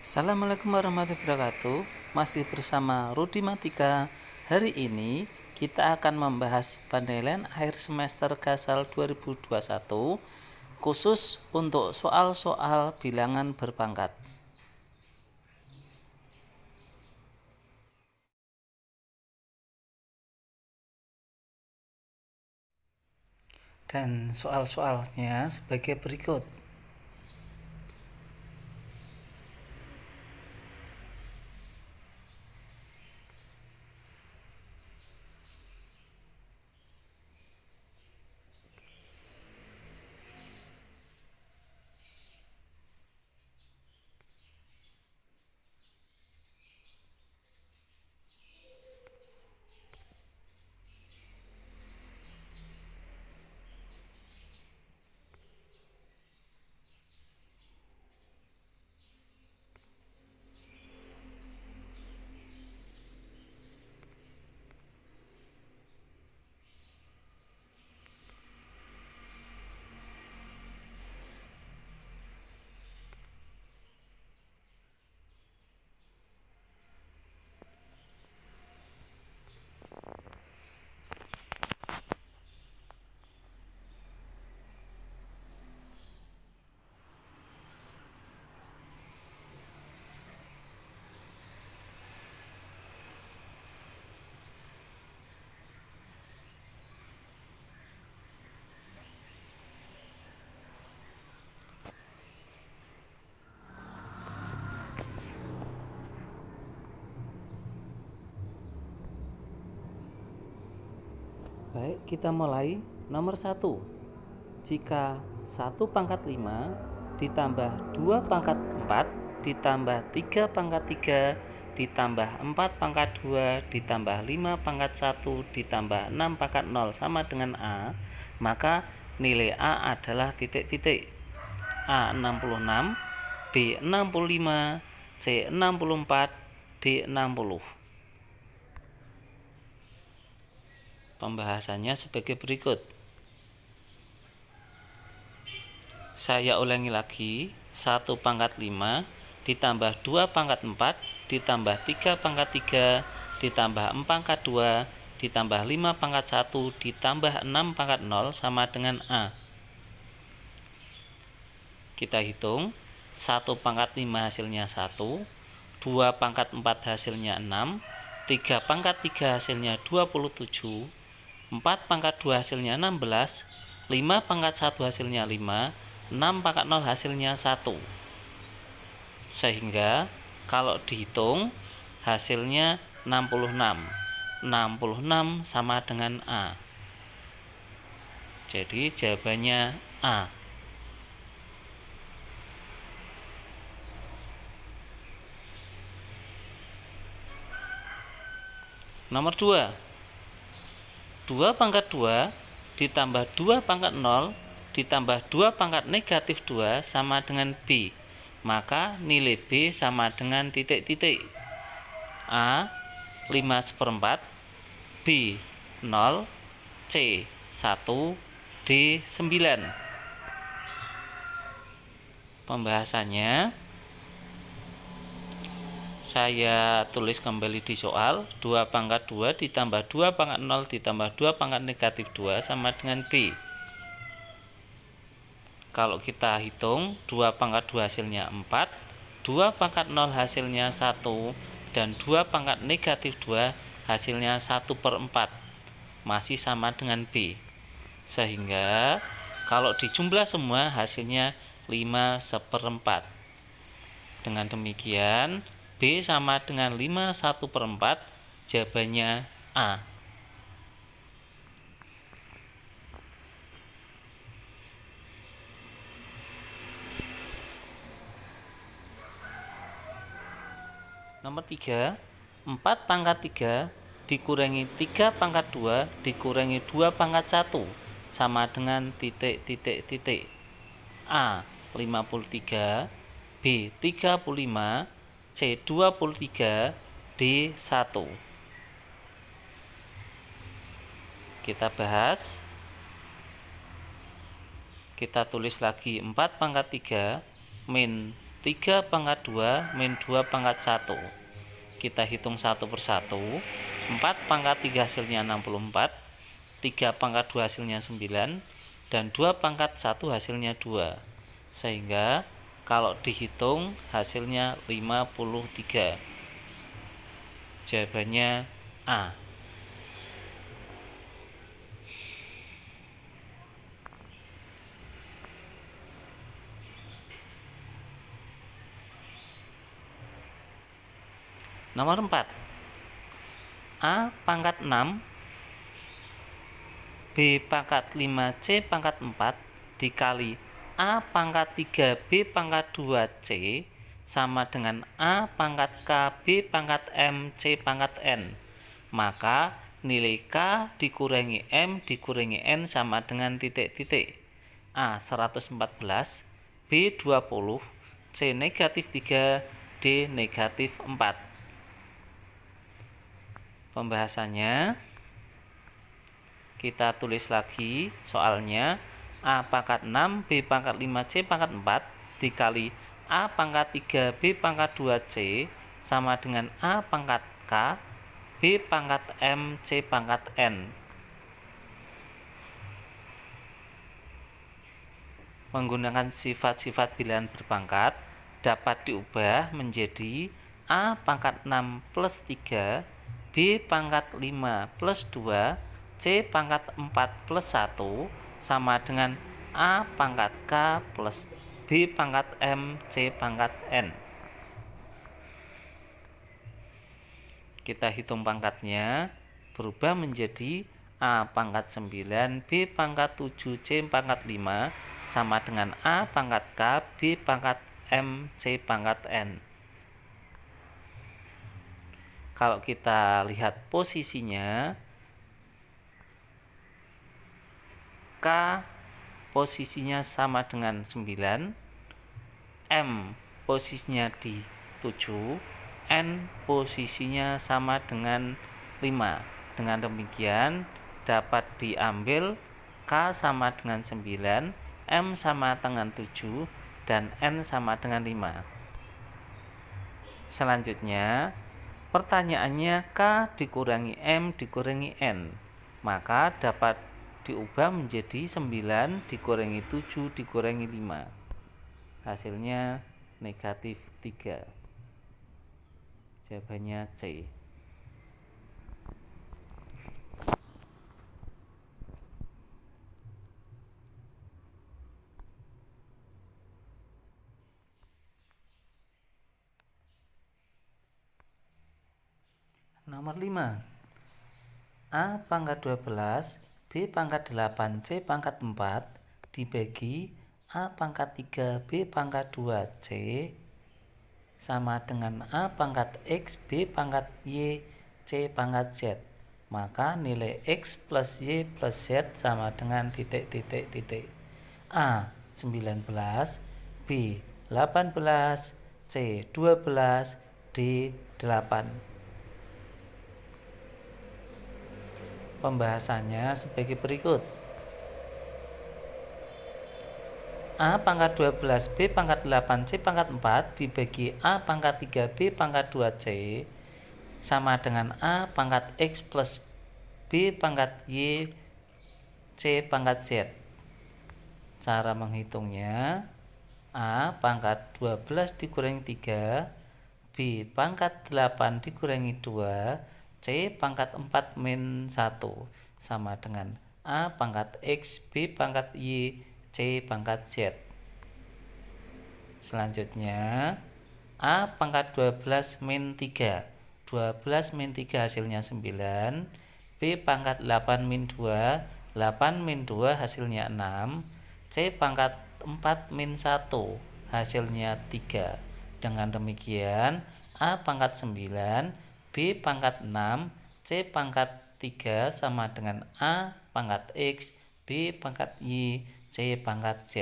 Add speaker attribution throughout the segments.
Speaker 1: Assalamualaikum warahmatullahi wabarakatuh. Masih bersama Rudi Matika. Hari ini kita akan membahas penilaian akhir semester Gasal 2021 khusus untuk soal-soal bilangan berpangkat. Dan soal-soalnya sebagai berikut. Baik, kita mulai. Nomor 1. Jika 1 pangkat 5 ditambah 2 pangkat 4 ditambah 3 pangkat 3 ditambah 4 pangkat 2 ditambah 5 pangkat 1 ditambah 6 pangkat 0 sama dengan A, maka nilai A adalah titik-titik. A 66, B 65, C 64, D 60. Pembahasannya sebagai berikut. Saya ulangi lagi. 1 pangkat 5 ditambah 2 pangkat 4 ditambah 3 pangkat 3 ditambah 4 pangkat 2 ditambah 5 pangkat 1 ditambah 6 pangkat 0 sama dengan A. Kita hitung. 1 pangkat 5 hasilnya 1, 2 pangkat 4 hasilnya 6, 3 pangkat 3 hasilnya 27, 4 pangkat 2 hasilnya 16, 5 pangkat 1 hasilnya 5, 6 pangkat 0 hasilnya 1. Sehingga kalau dihitung hasilnya 66. 66 sama dengan A. Jadi jawabannya A. Nomor 2. 2 pangkat 2 ditambah 2 pangkat 0 ditambah 2 pangkat negatif 2 sama dengan B. Maka nilai B sama dengan titik-titik. A 5/4, B 0, C 1, D 9. Pembahasannya saya tulis kembali di soal. 2 pangkat 2 ditambah 2 pangkat 0 ditambah 2 pangkat negatif 2 sama dengan B. Kalau kita hitung 2 pangkat 2 hasilnya 4, 2 pangkat 0 hasilnya 1, dan 2 pangkat negatif 2 hasilnya 1/4. Masih sama dengan B. Sehingga kalau dijumlah semua hasilnya 5/4. Dengan demikian B sama dengan 5/1/4, jawabannya A. Nomor 3, 4 pangkat 3 dikurangi 3 pangkat 2 dikurangi 2 pangkat 1 sama dengan titik-titik-titik. A 53, B 35, C 23, D 1. Kita bahas. Kita tulis lagi 4 pangkat 3 min 3 pangkat 2 min 2 pangkat 1. Kita hitung satu persatu. 4 pangkat 3 hasilnya 64, 3 pangkat 2 hasilnya 9, dan 2 pangkat 1 hasilnya 2. Sehingga kalau dihitung hasilnya 53. Jawabannya A. Nomor 4. A pangkat 6 B pangkat 5 C pangkat 4 dikali A pangkat 3 B pangkat 2 C sama dengan A pangkat K B pangkat M C pangkat N. Maka nilai K dikurangi M dikurangi N sama dengan titik-titik. A 114, B 20, C negatif 3, D negatif 4. Pembahasannya kita tulis lagi soalnya. A pangkat 6 B pangkat 5 C pangkat 4 dikali A pangkat 3 B pangkat 2 C sama dengan A pangkat K B pangkat M C pangkat N. Menggunakan sifat-sifat bilangan berpangkat dapat diubah menjadi A pangkat 6 plus 3 B pangkat 5 plus 2 C pangkat 4 plus 1 sama dengan A pangkat K plus B pangkat M C pangkat N. Kita hitung pangkatnya, berubah menjadi A pangkat 9 B pangkat 7 C pangkat 5 sama dengan A pangkat K B pangkat M C pangkat N. Kalau kita lihat posisinya, K posisinya sama dengan 9, M posisinya di 7, N posisinya sama dengan 5. Dengan demikian dapat diambil K sama dengan 9, M sama dengan 7, dan N sama dengan 5. Selanjutnya, pertanyaannya K dikurangi M dikurangi N, maka dapat diubah menjadi 9 dikurangi 7 dikurangi 5. Hasilnya negatif 3. Jawabannya C. Nomor 5. A pangkat 12 B pangkat 8 C pangkat 4 dibagi A pangkat 3 B pangkat 2 C sama dengan A pangkat X B pangkat Y C pangkat Z. Maka nilai X plus Y plus Z sama dengan titik-titik-titik. A 19, B 18, C 12, D 8. Pembahasannya sebagai berikut. A pangkat 12 B pangkat 8 C pangkat 4 dibagi A pangkat 3 B pangkat 2 C sama dengan A pangkat X plus B pangkat Y C pangkat Z. Cara menghitungnya, A pangkat 12 dikurangi 3, B pangkat 8 dikurangi 2, C pangkat 4 min 1 sama dengan A pangkat X B pangkat Y C pangkat Z. Selanjutnya, A pangkat 12 min 3, 12 min 3 hasilnya 9, B pangkat 8 min 2, 8 min 2 hasilnya 6, C pangkat 4 min 1 hasilnya 3. Dengan demikian, A pangkat 9 B pangkat 6, C pangkat 3 sama dengan A pangkat X, B pangkat Y, C pangkat Z.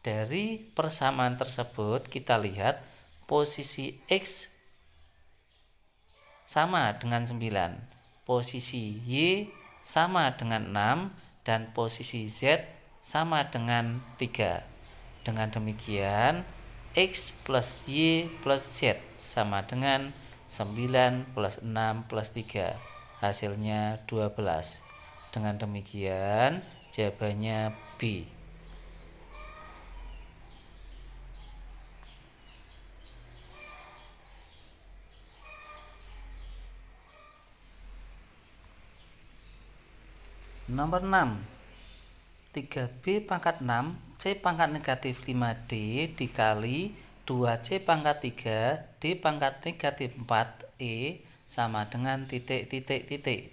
Speaker 1: Dari persamaan tersebut kita lihat posisi X sama dengan 9, posisi Y sama dengan 6, dan posisi Z sama dengan 3. Dengan demikian, X plus Y plus Z sama dengan 9 plus 6 plus 3. Hasilnya 12. Dengan demikian, jawabannya B. Nomor 6. 3B pangkat 6 C pangkat negatif 5D dikali 2C pangkat 3 D pangkat negatif 4E sama dengan titik.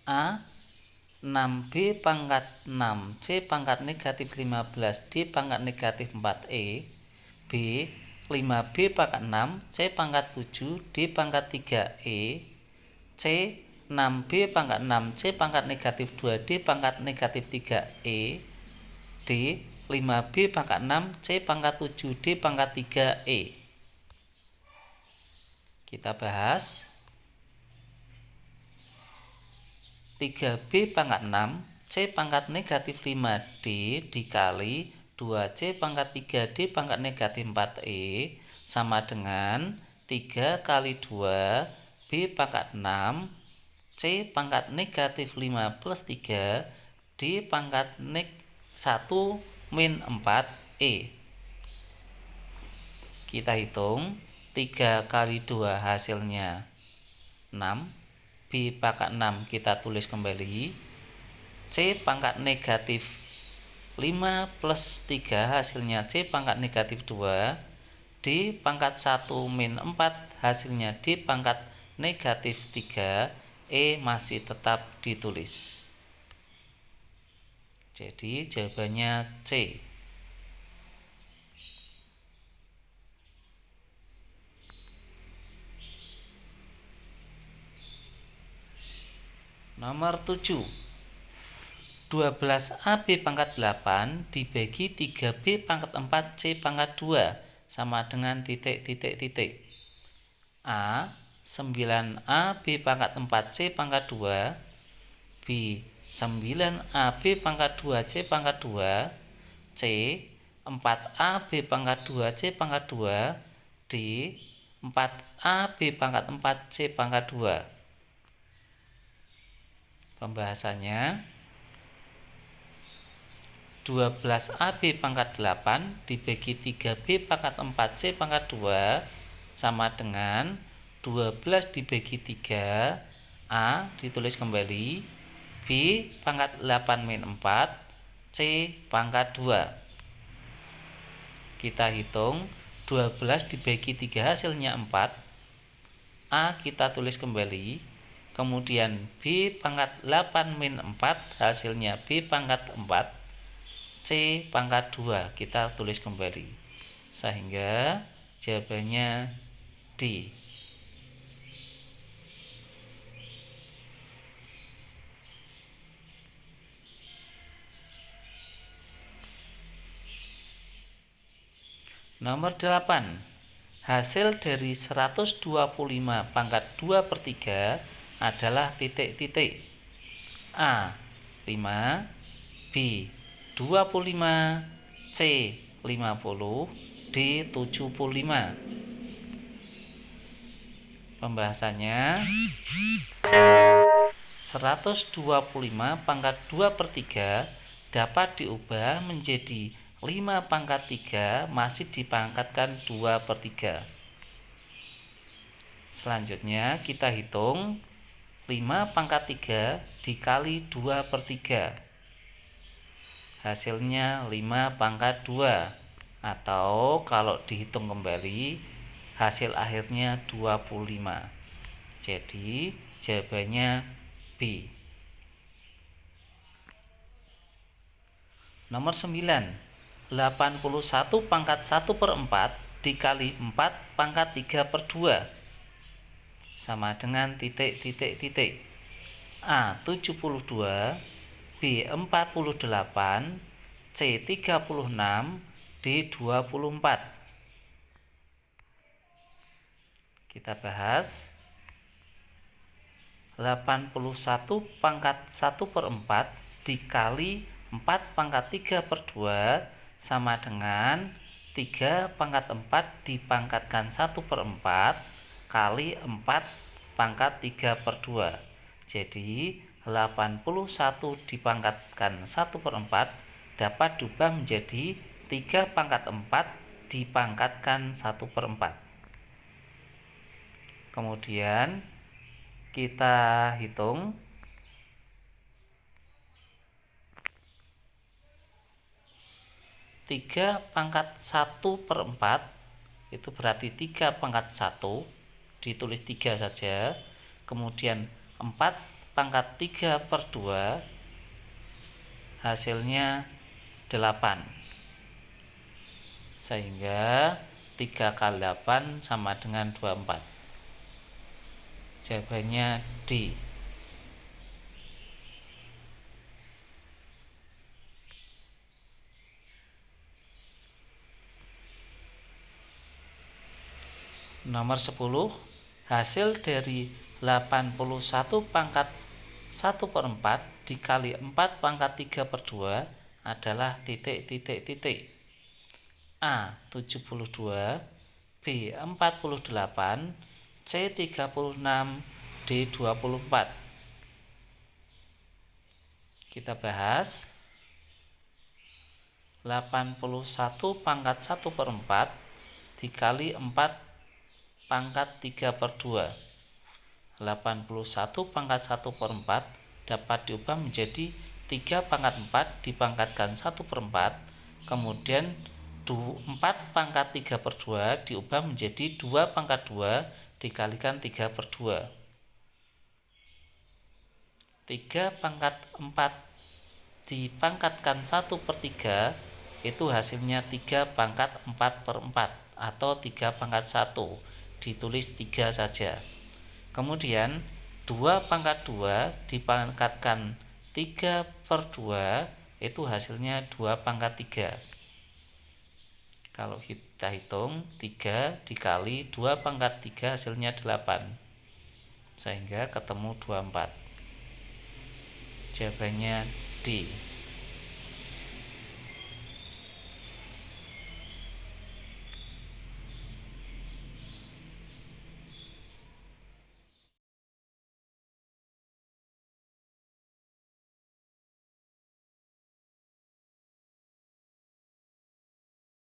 Speaker 1: A. 6B pangkat 6 C pangkat negatif 15 D pangkat negatif 4E. B. 5B pangkat 6 C pangkat 7 D pangkat 3E. C. 6B pangkat 6 C pangkat negatif 2 D pangkat negatif 3E. D. 5B pangkat 6 C pangkat 7 D pangkat 3E. Kita bahas. 3B pangkat 6 C pangkat negatif 5D dikali 2C pangkat 3D pangkat negatif 4E sama dengan 3 kali 2 B pangkat 6 C pangkat negatif 5 plus 3 D pangkat 1 min 4E. Kita hitung 3 kali 2 hasilnya 6. B pangkat 6 kita tulis kembali. C pangkat negatif 5 plus 3 hasilnya C pangkat negatif 2. D pangkat 1 min 4 hasilnya D pangkat negatif 3. E masih tetap ditulis. Jadi jawabannya C. Nomor 7. 12AB pangkat 8 dibagi 3B pangkat 4 C pangkat 2 sama dengan titik. A. 9AB pangkat 4 C pangkat 2. B. 9AB pangkat 2 C pangkat 2. C. 4AB pangkat 2 C pangkat 2. D. 4AB pangkat 4 C pangkat 2. Pembahasannya, 12AB pangkat 8 dibagi 3B pangkat 4 C pangkat 2 sama dengan 12 dibagi 3. A ditulis kembali. B pangkat 8 min 4 C pangkat 2. Kita hitung 12 dibagi 3 hasilnya 4. A kita tulis kembali. Kemudian B pangkat 8 min 4 hasilnya B pangkat 4. C pangkat 2 kita tulis kembali. Sehingga jawabannya D. Nomor 8. Hasil dari 125 pangkat 2 per 3 adalah titik. A. 5. B. 25. C. 50. D. 75. Pembahasannya, 125 pangkat 2 per 3 dapat diubah menjadi 5 pangkat 3 masih dipangkatkan 2 per 3. Selanjutnya kita hitung 5 pangkat 3 dikali 2 per 3. Hasilnya 5 pangkat 2. Atau kalau dihitung kembali hasil akhirnya 25. Jadi jawabannya B. Nomor 9. 81 pangkat 1 per 4 dikali 4 pangkat 3 per 2 sama dengan titik. A. 72. B. 48. C. 36. D. 24. Kita bahas. 81 pangkat 1 per 4 dikali 4 pangkat 3 per 2 sama dengan 3 pangkat 4 dipangkatkan 1/4 kali 4 pangkat 3/2. Jadi 81 dipangkatkan 1/4 dapat diubah menjadi 3 pangkat 4 dipangkatkan 1/4. Kemudian kita hitung 3 pangkat 1/4 itu berarti 3 pangkat 1, ditulis 3 saja. Kemudian 4 pangkat 3/2 hasilnya 8. Sehingga 3 kali 8 sama dengan 24. Jawabannya D. Nomor 10, hasil dari 81 pangkat 1/4 dikali 4 pangkat 3/2 adalah titik. A 72, B 48, C 36, D 24. Kita bahas 81 pangkat 1/4 dikali 4 pangkat 3/2. 81 pangkat 1/4 dapat diubah menjadi 3 pangkat 4 dipangkatkan 1/4, kemudian 4 pangkat 3/2 diubah menjadi 2 pangkat 2 dikalikan 3/2. 3 pangkat 4 dipangkatkan 1/3 itu hasilnya 3 pangkat 4/4 atau 3 pangkat 1, ditulis 3 saja. Kemudian 2 pangkat 2 dipangkatkan 3/2 itu hasilnya 2 pangkat 3. Kalau kita hitung 3 dikali 2 pangkat 3 hasilnya 8. Sehingga ketemu 24. Jawabannya D.